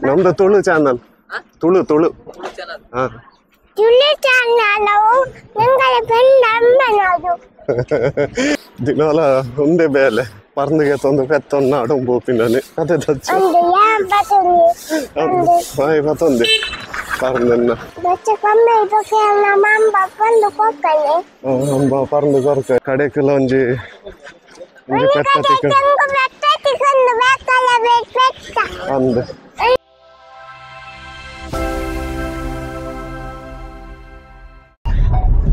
ನಮ್ದು ತುಳು ಚಾನಲ್ ತುಳು ತುಳು ಹಾ ದಿನವಲ್ಲ ಒಂದೇ ಬೇಲೆ ಪರ್ನಿಗೆ ತಂದು ಪೆತ್ತೊಂದು ನಾಡು ಬೋಪಿನಲ್ಲಿ ಅದೇ ತಚ್ಚ ಬತ್ತೊಂದೆ ಪರ್ನ ಪರ್ದು ಕೊರ್ಕ ಕಡೆಕೆಲ್ಲ ಒಂಜಿ ಪೆತ್ತ ಅಂದ್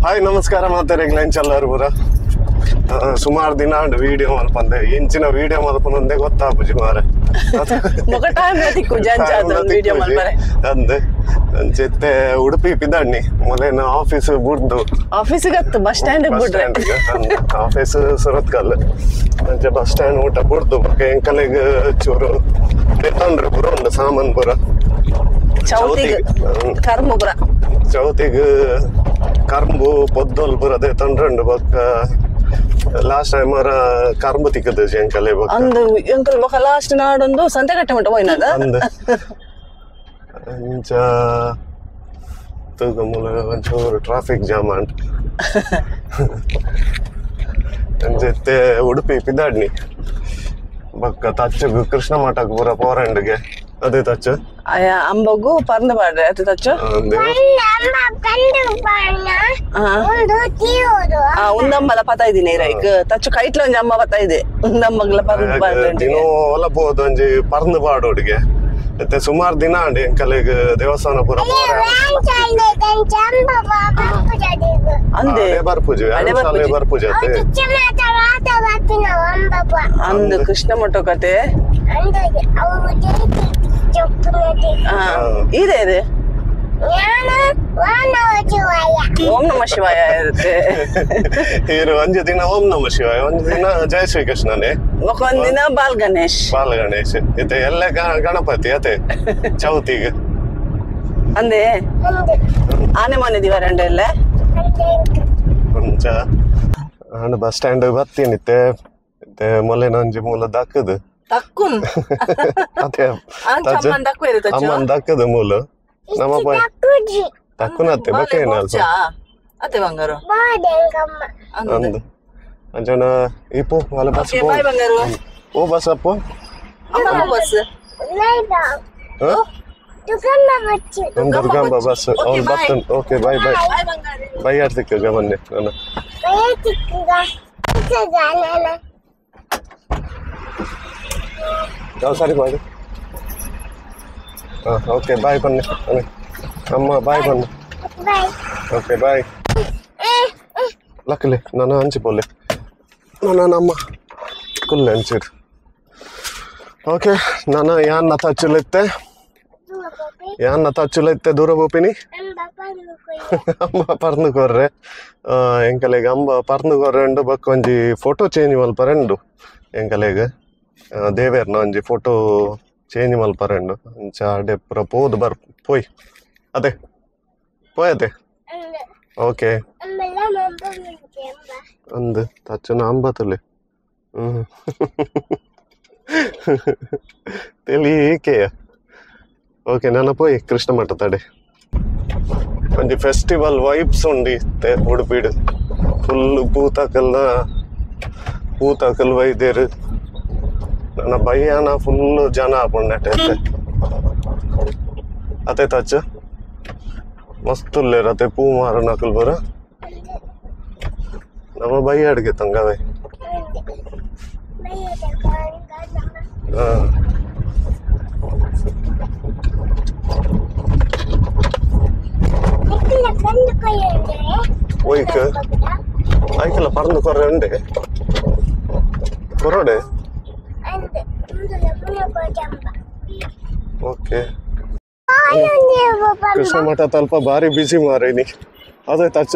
ಹಾಯ್ ನಮಸ್ಕಾರ ಮಾತಾಡಿ ಲಂಚಲ್ಲರು ಪೂರ ಸುಮಾರು ದಿನ ವಿಡಿಯೋ ಮಲ್ಪಂದೆ ಇಂಚಿನ ವಿಡಿಯೋ ಮಲ್ಪಂದೆ ಗೊತ್ತಾಪುಜಿ ಮಾರೆ ಅಂದೆ ಅಂಚೆತ್ತೆ ಉಡುಪಿ ಪಿದಣ್ಣಿ ಮೊದಲೇನ ಆಫೀಸ್ ಬುಡ್ದು ಆಫೀಸಿಗತ್ತು ಬಸ್ ಸ್ಟ್ಯಾಂಡ್ ಆಫೀಸ್ ಸುರತ್ಕಲ್ ಅಂಚೆ ಬಸ್ ಸ್ಟ್ಯಾಂಡ್ ಊಟ ಬುಡ್ದು ಎಂಕಲೆಗ್ ಚೂರು ಎತ್ತಂಡ್ರು ಪುರ ಉಂಡು ಸಾಮಾನ್ ಪುರ ಚೌತಿಗ್ ಕರ್ಬು ಪೊದ್ದೊಲ್ ಪುರದೆ ತೊಂಡ್ರಂಡು ಬೊಕ್ಕ ಲಾಸ್ಟ್ ಟೈಮ್ ಅವರ ಕರ್ಬು ತಿಕ್ಕದು ಎಂಕಲೆ ಎಂಕಲ್ ಬೊಕ್ಕ ಲಾಸ್ಟ್ ನಾಡೊಂದು ಸಂತೆಕಟ್ಟೆ ಮಟ್ಟ ಹೋಯ್ನದ ಅಂಚ ತೂಕ ಮೂಲ ಒಂಚೂರು ಟ್ರಾಫಿಕ್ ಜಾಮ್ ಅಂಟ ಅಂಚೆತ್ತೆ ಉಡುಪಿ ಪಿದಾಡ್ನಿ ಬೊಕ್ಕ ತಚ್ಚಗು ಕೃಷ್ಣ ಮಠಕ್ಕೆ ಪೂರ ಪೋರಂಡ್ಗೆ ಅದೇ ತಚ್ಚು ಅಂಬಗು ಪರ್ನ ಬಾಡ್ರೆ ಅದೇ ತಚ್ಚು ಉಂದಮ್ಮಲ ಪತ ಇದೀನಿ ರೈಕ್ ತಚ್ಚು ಕೈಟ್ಲ ಒಂಜಿ ಅಮ್ಮ ಪತ ಇದೆ ಉಂದಮ್ಮಗ್ಲ ಪರ್ನ ಬಾಡ್ರೆ ಒಲ ಬೋದು ಒಂಜಿ ಪರ್ನ ಬಾಡೋಡ್ಗೆ ಮತ್ತೆ ಸುಮಾರು ದಿನ ಅಂಡಿ ಎಂಕಲೆಗ್ ದೇವಸ್ಥಾನ ಪೂರ ಅಂದೆ ಬರ್ಪೂಜೆ ಬರ್ಪೂಜೆ ಅಂದ್ ಕೃಷ್ಣ ಮಠ ಕತೆ ಇದೆ ಇದೆ ಓಂ ನಮ ಶಿವಾಯ ಇರುತ್ತೆ ಒಂದ್ ದಿನ ಓಂ ನಮ ಶಿವಾಯ ಒಂದ್ ದಿನ ಜಯ ಶ್ರೀ ಕೃಷ್ಣನೇ ಒಂದ್ ದಿನ ಬಾಲ್ ಗಣೇಶ್ ಇತ್ತೆ ಎಲ್ಲ ಗಣಪತಿ ಅತೆ ಚೌತಿಗೆ ಅಂದೆ ಆನೆ ಮನೆ ದಿವಾರಂಡೆ ಎಲ್ಲ ಕೊಂಚ ಬಸ್ ಸ್ಟ್ಯಾಂಡ್ ಬರ್ತೀನಿತ್ತೆ ಮೊಲೆನ ಒಂಜಿ ಮೂಲ ದಕ್ಕದು ತಕ್ಕುನ್ ಅದೇ ಅಮ್ಮನ್ ದಕ್ಕದು ಮೂಲು ನಮ್ಮ ತಕ್ಕುನತ್ತೆ ಬಕ್ಕೇನ ಅತ್ತೆ ಬಂಗಾರು ಅಂದು ಅಂಜನ ಇಪ್ಪು ಅಲ್ಲ ಬಸ್ ಓ bus Appu bus Durgamba bus ಅವ್ನು ಬರ್ತನ್ ಓಕೆ ಬಾಯ್ ಬಾಯ್ ಬಾಯ್ ಯಾರು ಸಿಕ್ಕ ಮೊನ್ನೆ ನಾನು ಯಾವ ಸಾರಿ ಬಾಯ್ ಓಕೆ ಬಾಯ್ ಬನ್ನಿ ಅಮ್ಮ ಬಾಯ್ ಬನ್ನಿ ಓಕೆ ಬಾಯ್ ಲಕ್ಕಲೆ ನಾನು ಹಂಚಿಪೋಲೆ ನಾನು ಅಮ್ಮ ಕುಲ್ಲೆ ಹಂಚಿರು ಓಕೆ ನಾನು ಯಾನ್ನ ತಚ್ಚುಲೆತ್ತೆ ದೂರ ಬೋಪಿನಿ ಅಮ್ಮ ಪರ್ನು ಕೊರ್ರೆ ಎಂಕಲೆಗೆ ಅಂಬ ಪರ್ನು ಕೊರ್ರೆಂಡು ಬಕ್ಕ ಒಂಜಿ ಫೋಟೋ ಚೇಂಜ್ ಮಲ್ಪರೆಂಡು ಎಂಕಲೆಗೆ ದೇವೇರ್ನ ಒಂಜಿ ಫೋಟೋ ಚೇಂಜ್ ಮಲ್ಪರೆಂಡು ಅಂಚ ಅಡೆ ಪೂರ ಪೋದು ಪೋಯ್ ಅದೇ ಪೋಯತೆ ಓಕೆ ಅಂದು ತಚ್ಚನ ಅಂಬತ್ತಲೆ ತೆಲೀಕೆಯ ಓಕೆ ನಾನು ಪೋಯ್ ಕೃಷ್ಣ ಮಠ ತಡೆ ಒಂಜಿ ಫೆಸ್ಟಿವಲ್ ವೈಬ್ಸ್ ಉಂಡಿತ್ತೆ ಉಡುಪಿಡು ಫುಲ್ ಪೂತಕಲ್ ವೈದ್ಯರು ನನ್ನ ಬಯ್ಯಾನ ಫುಲ್ ಜನ ಆಪುಂಡೆ ಅತೆ ತಚ್ಚ ಮಸ್ತುಲ್ಲೇರ ಅತೆ ಪೂ ಮಾರ ನಕಲ್ ಬರ ನಮ್ಮ ಬಯ್ಯಾಡ್ಗೆ ತಂಗವೆ ಒಯ್ಕ ಆಯ್ಕಲ್ಲ ಪರ್ದು ಕೊರ್ರೆ ಉಂಡೆ ಕೊರೋಡೆ ಓಕೆ ಕೃಷ್ಣ ಮಠ ತಲ್ಪ ಬಾರಿ ಬಿಸಿ ಮಾರೇನಿ ಅದೇ ತಚ್ಚ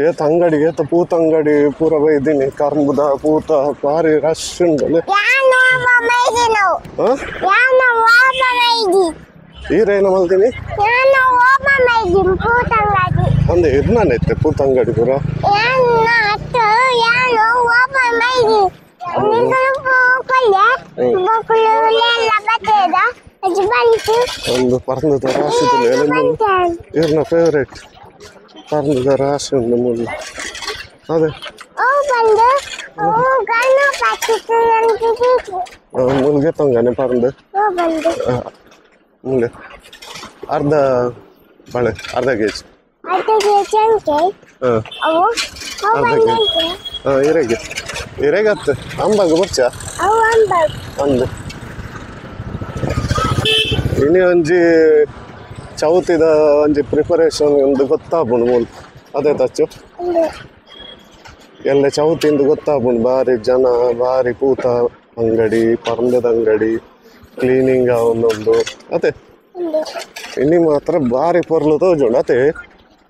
ಏತ್ ಅಂಗಡಿಗೆ ಏತ ಪೂತ ಅಂಗಡಿ ಪೂರ ಬೈದಿನಿ ಕರ್ಬುದ ಪೂತ ಬಾರಿ ರಶ್ ಉಂಟಲ್ಲ ಈರೇನ ಮಲ್ತೀನಿ ಅಂದೆ ಇರ್ನಾನೈತೆ ಪೂತ ಅಂಗಡಿ ಪೂರ ಒಂದು ಪರ್ಂದದ ರಾಶಿ ಇವ್ರನ್ನ ಫೇವ್ರೇಟ್ ಪರ್ಂದದ ರಾಶಿ ಒಂದು ಮುಳ್ಳು ಅದೇ ಮುಲ್ಗೆ ತಂಗಾನೆ ಪರ್ಂದು ಮುಲ್ಗೆ ಅರ್ಧ ಬಳೆ ಅರ್ಧ ಕೆಜಿ ಅರ್ಧ ಕೆಜಿ ಇರೆಗೆ ಇರೆಗತ್ತು ಅಂಬಾಗ ಬರ್ಚ ಅಂದು ಇನಿ ಒಂಜಿ ಚೌತಿದ ಒಂಜಿ ಪ್ರಿಪರೇಷನ್ ಒಂದು ಗೊತ್ತಾಪುಂಡು ಮೂಲ ಅದೇ ತಚ್ಚು ಎಲ್ಲ ಚೌತಿಂದು ಗೊತ್ತಾಪುಂಡು ಬಾರಿ ಜನ ಬಾರಿ ಕೂತ ಅಂಗಡಿ ಪರ್ಂದದ ಅಂಗಡಿ ಕ್ಲೀನಿಂಗ್ ಒಂದೊಂದು ಅದೇ ಇನ್ನು ಮಾತ್ರ ಭಾರಿ ಪೊರ್ಲು ತೋಜುಂಡು ಅದೇ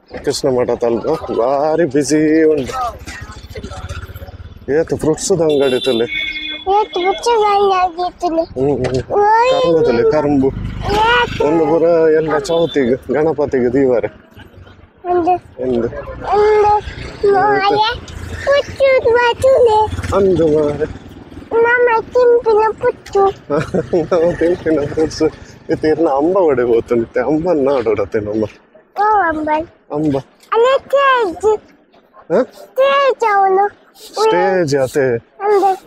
ಕೃಷ್ಣ ಮಠ ತಲ್ಪ ಭಾರಿ ಬ್ಯುಸಿ ಉಂಟು ಏತು ಫ್ರೂಟ್ಸದ ಅಂಗಡಿ ತಲೆ ಕರ್ಮದಲ್ಲಿ ಕರಂಬು ಒಂದು ಪುರ ಎಲ್ಲ ಚೌತಿಗೆ ಗಣಪತಿಗೆ ದೀವಾರೆ ಎಂದು ಅಂದು ಮಾರೆ ತಿಂಪಿನ ಫ್ರೂಟ್ಸ್ ಇರ್ನ ಅಂಬ ಒಡೆ ಹೋಗ್ತಂತೆ ಅಂಬನ ನಾಡೋಡತ್ತೆ ನಮ್ಮ ಅಂಬ ಸ್ಟೇಜ್ ಅತೆ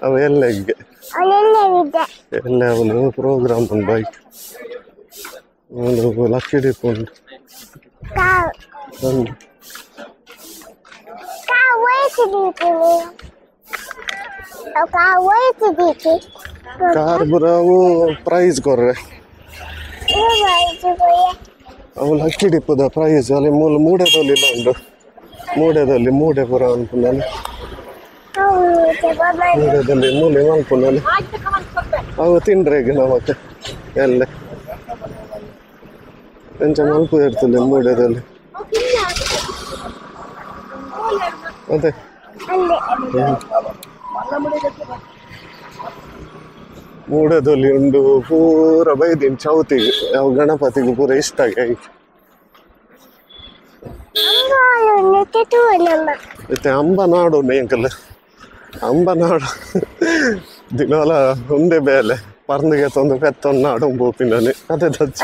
ಅವ ಎಲ್ಲೆಗ್ಗೆ ಎಲ್ಲ ಅವನು ಪ್ರೋಗ್ರಾಮ್ ಒಂದು ಬೈಕ್ ಒಂದು ಲಕ್ಕಿ ಡಿಪ್ ಉಂಟು ಒಂದು ಕಾರ್ ಬುರಾವು ಪ್ರೈಸ್ ಕೊರ್ರೆ ಅವು ಲಕ್ಕಿ ಡಿಪ್ಪದ ಪ್ರೈಸ್ ಅಲ್ಲಿ ಮೂಡೆದಲ್ಲಿ ಉಂಟು ಮೂಡೆ ಪುರ ಅನ್ಕೊಂಡಲ್ಲಿ ಮೂಡೆದಲ್ಲಿ ಮೂಲೆ ಮಲ್ಕೊಂಡಲ್ಲಿ ಅವು ತಿಂಡ್ರೆಗೆ ನಮಗೆ ಎಲ್ಲ ಎಂಚ ಮಲ್ಪು ಇರ್ತದೆ ಮೂಡೆದಲ್ಲಿ ಅದೇ ಮೂಡದಲ್ಲಿ ಉಂಡು ಪೂರ ಬೈದಿನ ಚೌತಿಗೆ ಯಾವ ಗಣಪತಿಗೆ ಪೂರ ಇಷ್ಟ ಆಗಿ ಮತ್ತೆ ಅಂಬ ನಾಡು ಎಂಕಲ್ಲ ಅಂಬ ನಾಡು ದಿನಾಲ ಒಂದೇ ಬೇಲೆ ಪರ್ಂದಿಗೆ ತಂದು ಪೆತ್ತೊಂದು ನಾಡು ಬೋಪಿನಾನೆ ಅದೇ ತಚ್ಚ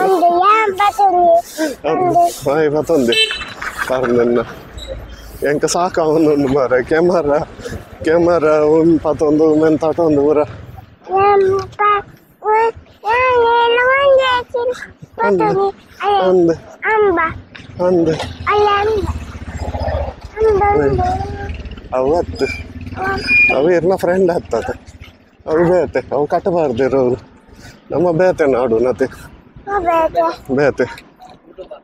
ಬಾಯಿ ಪತ್ತೊಂದೆ ಪರ್ಂದನ್ನ ಎಂಕ ಸಾಕ ಒಂದೊಂದು ಮಾರ ಕೆಮರ ಒಂದು ಪತ್ತೊಂದು ಮೆಂತಾಟ ಒಂದು ಊರ ಅಂದೆ ಅಂದೆ ಅವತ್ತು ಅವು ಇರ್ನ ಫ್ರೆಂಡ್ ಹತ್ತತೆ ಅವು ಬೇತೆ ಅವು ಕಟ್ಟಬಾರ್ದಿರೋರು ನಮ್ಮ ಬೇತೆ ನಾಡು ನತೆ ಬೇತೆ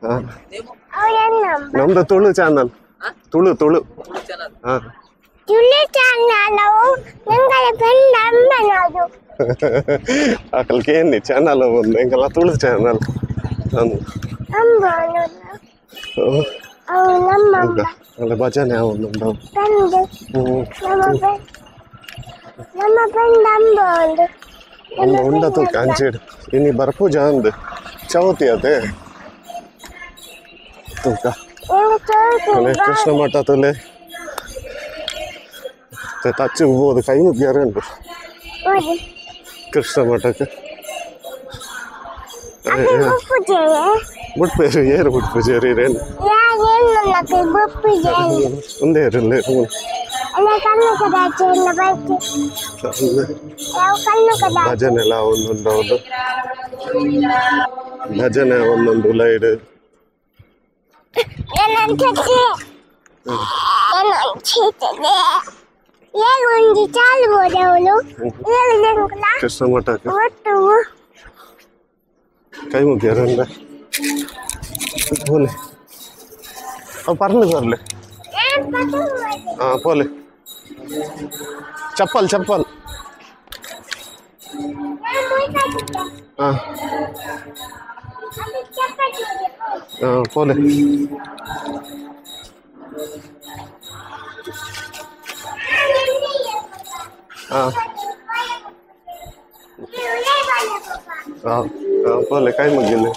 ಹಾಂ ನಮ್ದು ತುಳು ಚಾನಲ್ ತುಳು ಹಾಂ ಅಕಲ್ಗೆ ಏನಿ ಚಾನಲ್ ಒಂದು ಎಂಕಲ್ಲ ತುಳು ಚಾನಲ್ ಅಲ್ಲ ಭಜನೆ ಅವನು ಉಂಡ ತೂಕ ಅಂಚಿಡ್ ಇನಿ ಬರ್ಪೂಜ ಅಂದು ಚೌತಿ ಅದೇ ತೂಕ ಕೃಷ್ಣ ಮಠ ತುಲೆ ತಚ್ಚು ಹೋದು ಕೈ ಮುಗ್ಯಾರ ಉಂಟು ಕೃಷ್ಣ ಮಠಕ್ಕೆ ಬಿಟ್ಬೇರು ಏರು ಬಿಟ್ಪೂಜೇರಿ ರೇನು ಒಂದೇ ಇರಲ್ಲ ಭಜನೆ ಎಲ್ಲ ಒಂದೊಂದು ಹೌದು ಭಜನೆ ಒಂದೊಂದು ಲೈಡ್ ಕೃಷ್ಣ ಮಠಕ್ಕೆ ಕೈ ಮುಗಿಯಾರಂದ ಬೋಲೆ ಅವು ಪರ್ಲು ಬರ್ಲೆ ಹಾಂ ಬೋಲೆ ಚಪ್ಪಲ್ ಹಾಂ ಹಾಂ ಬೋಲೆ ಹಾಂ ಹಾಂ ಹಾಂ ಬೋಲೆ ಕೈ ಮುಗಿಲಿ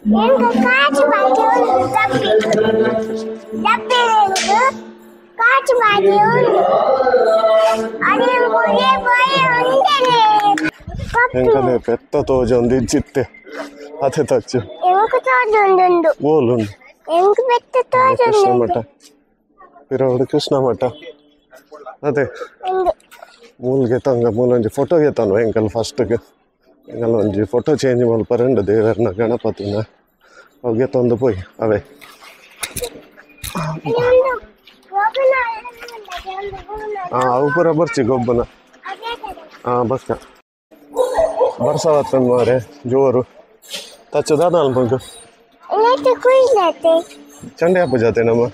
ಎಂಕ ಕಾಚು ಬಾಜಿ ಒಂದು ಡಬ್ಬಿ ಡಬ್ಬಿ ಕಾಚು ಬಾಜಿ ಒಂದು ಅದೇ ಮುಳೆ ಬಾಯಿ ಒಂದೇ ಎಂಕಲೆ ಪೆತ್ತ ತೋಜೊಂದು ಇಜ್ಜಿತ್ತೆ ಅತೆ ತಚ್ಚು ಎಂಕ ತೋಜೊಂದುಂಡು ಓಲುಂಡು ಎಂಕ ಪೆತ್ತ ಕೃಷ್ಣ ತೋಜೊಂದುಂಡು ಮಠ ಪಿರವಡು ಕೃಷ್ಣ ಮಠ ಅದೇ ಒಂದು ಮೂಲಗೆ ತಂಗ ಮೂಲೊಂಜಿ ಫೋಟೋಗೆ ತಾನು ಎಂಕಲ್ ಫಸ್ಟ್ಗೆ ಎಂಕಲ್ ಒಂಜಿ ಫೋಟೋ ಚೇಂಜ್ ಮಲ್ಪರೆಂಡು ದೇವರನ್ನ ಗಣಪತಿನ ಅವಿಗೆ ತಂದು ಪೋಯ್ ಅವೇ ಇನ್ನೊಂದು ಗೋಪನ ಅವು ಪೂರ ಬರ್ಚಿ ಗೊಬ್ಬನ ಅದೇ ಬಸ್ಕ ಬರ್ಸವತ್ತನ್ ಮಾರೆ ಜೋರು ತಚ್ಚು ದಾದ ಅಲ್ಪಂಕು ಇಲ್ಲೈತೆ ಕುಯ್ಲತ್ತೆ ಚಂಡೆ ಹಬ್ಬ ಜಾತೆ ನಮ್ಮ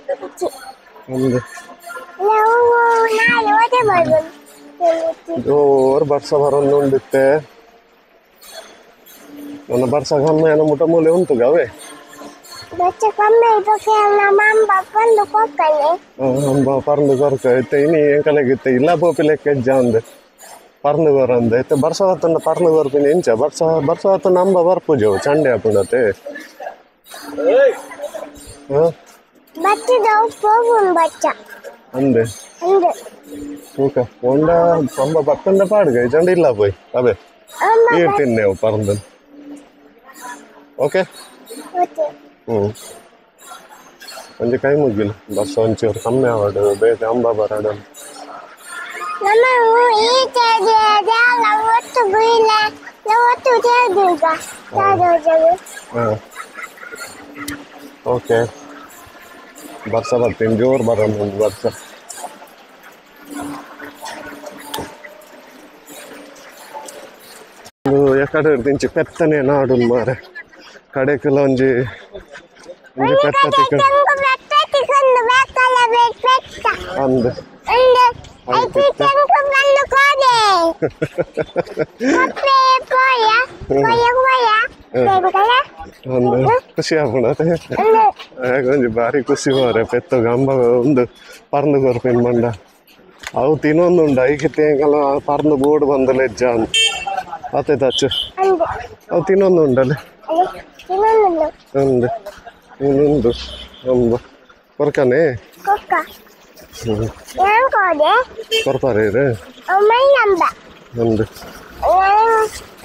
ಒಂದು ನಾವು ನಾಳೆ ಓದೇ ಮಾಡ್ಬೋದು ಜೋರು ಬರ್ಸ ಬರೋದು ಉಂಡಿತ್ತೆ ನನ್ನ ಬರ್ಸ ಕಮ್ಮಿ ಅನ್ನೋ ಮುಟ ಮೂಲೆ ಉಂಟು ಅವೇ ಬಚ್ಚ ಕಮ್ಮಿ ಇದಕ್ಕೆ ನಮ್ಮ ಅಮ್ಮ ಬಂದು ಕೊಕ್ಕನೆ ಅಂಬ ಪರ್ಂದು ಕೊರಕ ಇತ್ತೆ ಇನಿ ಎಂಕಲೆಗಿತ್ತೆ ಇಲ್ಲ ಪೋಪಿ ಲೆಕ್ಕ ಹೆಜ್ಜ ಅಂದೆ ಪರ್ಂದು ಕೊರ ಅಂದೆ ಇತ್ತೆ ಬರ್ಸವತ್ತಂದ ಪರ್ಂದು ಕೊರ್ಪಿನ ಇಂಚ ಬರ್ಸವತ್ತಂದ ಅಂಬ ಬರ್ಪುಜವು ಚಂಡೆ ಹಾಪುಂಡತೆ ಬಚ್ಚದ ಹೋಗುನ್ ಬಚ್ಚ ಅಂದೆ ಅಂದೆ ತೂಕ ಒಂಡ ಅಂಬ ಬತ್ತಂದ ಪಾಡ್ಗ ಚಂಡ ಇಲ್ಲ ಪೋಯ್ ಅವೇ ಅಮ್ಮ ಇರ್ತೀನಿ ನೀವು ಪರ್ಂದು ಓಕೆ ಮತ್ತೆ ಒಂಜಿ ಕೈ ಮುಗಿಲು ಬರ್ಸ ಒಂಚೂರು ಕಮ್ಮಿ ಆವಡು ಬೇಗ ಅಂಬ ಬರಡು ನಮ್ಮ ಈ ತೇಜೆ ಅದೆಲ್ಲ ಒಟ್ಟು ಬೀಳ ಒಟ್ಟು ತೇದು ಈಗ ತಾಜೋಜರು ಹಾಂ ಓಕೆ ಬರ್ಸ ಬರ್ತೀನಿ ಜೋರು ಬರೋದು ಒಂದು ವರ್ಷ ಎಕಡೆ ಇರ್ದಿಂಚಿ ಪೆತ್ತನೆ ನಾಡು ಮಾರೆ ಕಡೆಕೆಲ್ಲ ಒಂಜಿ ಪೆತ್ತ ತಿಕ್ಕ ತೆಂಗು ಬೆಟ್ಟ ತಿಕೊಂಡು ಬೇಕಲ್ಲ ಬೆಟ್ಟ ಅಂದ್ ಅಂದೆ ಐತಿ ತೆಂಗು ಬಂದು ಕೋದೆ ಕಪ್ಪೆ ಪೋಯ ಬೇಕಲ್ಲ ಒಂದು ಖುಷಿ ಆಗ್ಬಿಡತ್ತೆ ಅಂದೆ ಒಂಜಿ ಬಾರಿ ಖುಷಿ ಮಾರೆ ಪೆತ್ತ ಗಂಬ ಒಂದು ಪರ್ಂದು ಕೊರ್ಪಿನ ಮಂಡ ಅವು ತಿನ್ನೊಂದುಂಡು ಐಕೆ ತೇಂಗಲ್ಲ ಪರ್ಂದು ಬೋರ್ಡ್ ಬಂದು ಲೆಜ್ಜ ಅಂತ ಅತ್ತೆ ತಚ್ಚು ಅಂದೆ ಅವು ತಿನ್ನೊಂದುಂಡಲ್ಲಿ ಇನ್ನೊಂದು ಒಂದು ಇನ್ನೊಂದು ಒಂದು ಕೊರ್ಕನೆ ಕೊಕ್ಕ ಏನ್ ಕೋದೆ ಕೊರ್ಪಾರೆ ಇದು ಒಮ್ಮೆ ನಂಬ ಒಂದು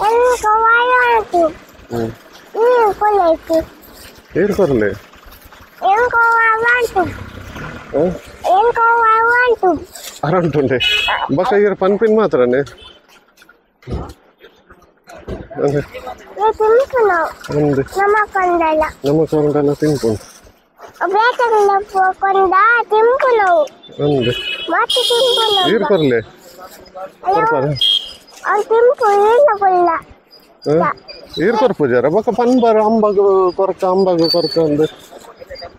ಏನು ಕೋವಾಯ ಆಯ್ತು ಕೊಲ್ಲೈತಿ ಏರು ಕೊರಲೆ ಏನು ಕೋವಾಯ್ತು ಹಾಂ ಏನು ಕೋವಾಯ್ತು ಅರಂಟುಂಡೆ ಬಕ್ಕ ಈಗ ಪನ್ಪಿನ್ ಮಾತ್ರನೇ ಅದೇ ತಿಂಪು ನಾವು ಒಂದು ನಮ್ಮ ಕೊಂಡಲ್ಲ ನಮ್ಮ ಕೌಂಟೆಲ್ಲ ತಿನ್ಕೊಂಡು ಬೇಕಲ್ಲ ಕೊಂಡ ತಿಂಪು ನಾವು ಒಂದು ಮತ್ತೆ ತಿಂಪು ಏರು ನಾವು ಕೊರಲೆ ಕೊರ್ಪಾರೆ ಅವ್ರು ತಿಂಪು ಏನು ಕೊಲ್ಲ ಏರು ಕೊರ್ಪುಜಾರ ಬಕ್ಕ ಪನ್ಬಾರ ಅಂಬಗು ಕೊರ್ಕ ಒಂದು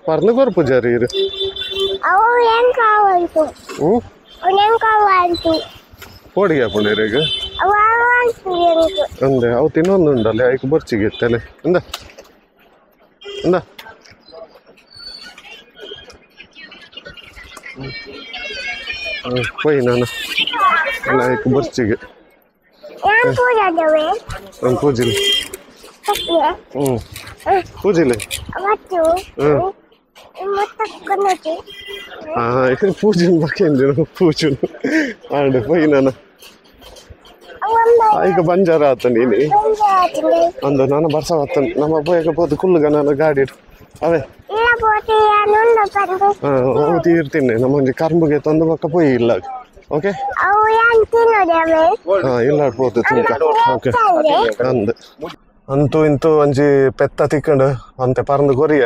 ಪರ್ನು ಕೊರ್ಪುಜಾರ ಇರು ಅವು ಏನು ಕಾವಾಯ್ತು ಹ್ಞೂ ಅವ್ನು ಏನು ಕಾವಾಯ್ತು ಹೋಳಿಗೆ ಹಾಕೊಂಡಿರ ಈಗ ಅವು ಆವಾಯ್ತು எனக்கு ಅಂದೆ ಅವು ತಿನ್ನೊಂದು ಉಂಡಲ್ಲಿ ಐಕ್ ಬರ್ಚಿಗೆ ತಲೆ ಅಂದ ಅಂದ ಹೋಯ್ ನಾನು ಅಲ್ಲ ಐಕ್ ಬರ್ಚಿಗೆ ಏನು ಪೂಜಾದವೆ ನಾನು ಪೂಜಿಲಿ ಕಟ್ಲೆ ಪೂಜಿಲಿ ಮತ್ತು ಮೊತ್ತಕ್ಕನ್ನೋದು ఇక్కడ పూజను బకేంది పూజను ఆడు పోయినాను ಈಗ ಬಂಜಾರ ಆತ ನೀನು ಅಂದು ನಾನು ಬರ್ಸ ಆತನು ನಮ್ಮ ಅಬ್ಬ ಕುಲ್ಲುಗ ನಾನು ಗಾಡಿ ಅವೇ ಅವು ತೀರ್ತೀನಿ ನಮ್ಮೊಂದು ಕರ್ಬುಗೆ ತಂದು ಬಕ್ಕ ಪೋಯಿ ಇಲ್ಲ ಓಕೆ ಇಲ್ಲ ಆಡ್ಬೋದು ತುಮಕ ಓಕೆ ಅಂದು ಅಂತೂ ಇಂತೂ ಒಂಜಿ ಪೆತ್ತ ತಿಕ್ಕಂಡು ಅಂತೆ ಪರಂದು ಕೊರಿಯ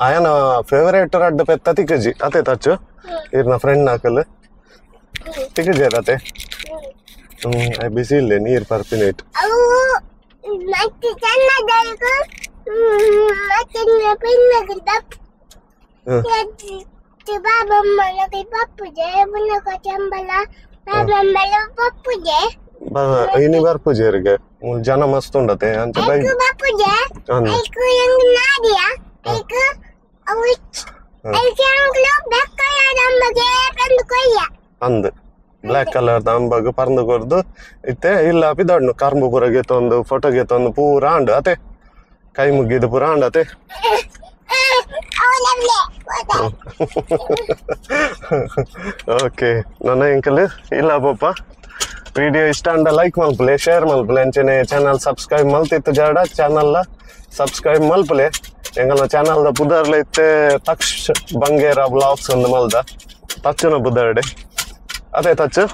ಆಯನ ಫೇವರೇಟ್ ರಡ್ಡ್ ಪೆತ್ತ ತಿಕ್ಕಜಿ ಅತೆ ತಚ್ಚು ಇರ್ನ ಫ್ರೆಂಡ್ ಹಾಕಲ್ ತಿಕ್ಕಜೇರತೆ ಬಿಸಿ ಇಲ್ಲೇ ನೀರು ಪರ್ಪಿನೇಟ್ ಇನಿ ಬರ್ಪುಜೇರಿಗೆ ಜನ ಮಸ್ತ್ ಉಂಡತೆ ಅಂಚ ಬೈ ಅಂದ್ ಬ್ಲಾಕ್ ಕಲರ್ ಅಂಬಗ್ ಪರ್ಂದು ಕೊರ್ದು ಇತ್ತೆ ಇಲ್ಲ ಪಿದಡ್ನು ಕರ್ಮು ಪೂರ ಗೆತ್ತೊಂದು ಫೋಟೋ ಗೆತ್ತೊಂದು ಪೂರ ಅಂಡು ಅತೆ ಕೈ ಮುಗಿದು ಪುರ ಅಂಡತೆ ಓಕೆ ನನ್ನ ಎಂಕಲ್ ಇಲ್ಲ ಪೋಪ ವಿಡಿಯೋ ಇಷ್ಟ ಅಂಡ ಲೈಕ್ ಮಲ್ಪಲೆ ಶೇರ್ ಮಲ್ಪಲೆ ಅಂಚನೆ ಚಾನಲ್ ಸಬ್ಸ್ಕ್ರೈಬ್ ಮಲ್ತಿತ್ತು ಜಾಡ ಚಾನಲ್ ಸಬ್ಸ್ಕ್ರೈಬ್ ಮಲ್ಪಲೆ ಎಂಗಲ ಚಾನಲ್ದ ಪುದರ್ಲ ಇತ್ತೆ ತಕ್ಷ ಬಂಗೇರ ಬ್ಲಾಗ್ಸ್ ಒಂದು ಮಲ್ದ ತಚ್ಚುನ ಬುದರ್ಡೆ ಅದೇ ತಚ್ಚು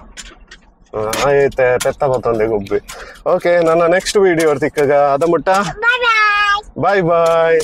ಆಯ್ತೆ ಪೆತ್ತ ಗೊತ್ತೊಂದೆ ಗೊಬ್ಬಿ ಓಕೆ ನನ್ನ ನೆಕ್ಸ್ಟ್ ವಿಡಿಯೋ ತಿಕ್ಕಾಗ ಅದ ಮುಟ್ಟ Bye bye. ಬಾಯ್ ಬಾಯ್